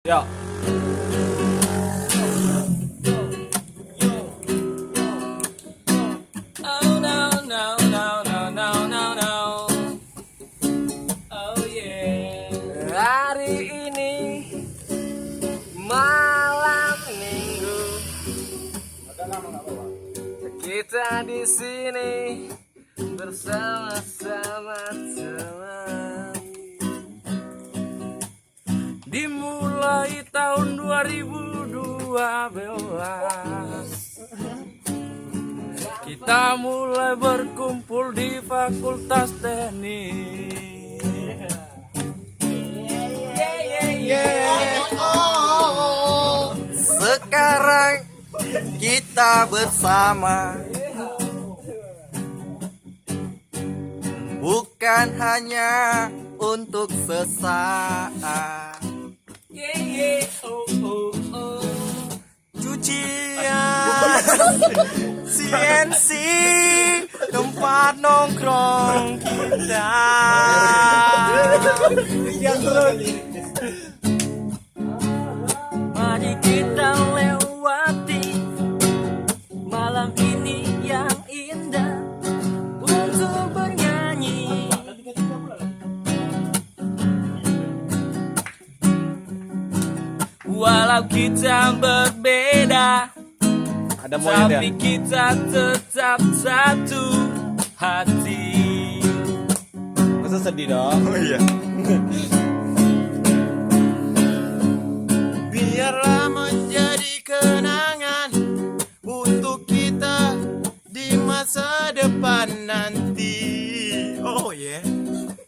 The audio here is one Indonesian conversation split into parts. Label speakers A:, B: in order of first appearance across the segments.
A: Ya. Oh no no no no no no no. Oh yeah. Hari ini malam minggu kita di sini bersama-sama teman. Dimulai tahun 2012 kita mulai berkumpul di Fakultas Teknik.
B: Sekarang kita bersama, bukan hanya untuk sesaat. Cucian CNC tempat nongkrong kita.
A: Mari kita lewati malam ini yang indah untuk bernyanyi. Walau kita berbeda, tapi kita tetap satu hati.
C: Masa sedih dong?
B: Oh iya.
C: Biarlah menjadi kenangan untuk kita di masa depan nanti. Oh yeah.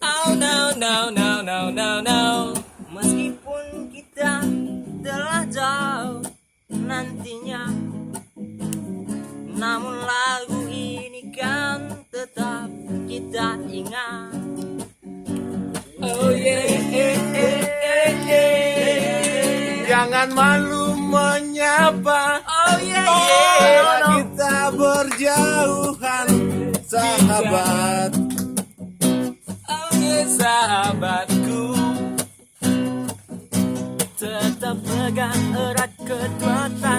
A: Oh no no no no no no. Meskipun kita telah jauh nantinya, namun lagu ini kan tetap kita ingat. Oh yeah.
C: Jangan malu menyapa.
A: Oh yeah.
C: Kita berjauhan, sahabat.
A: Oh yeah, sahabatku. Tetap pegang erat kedua tangan.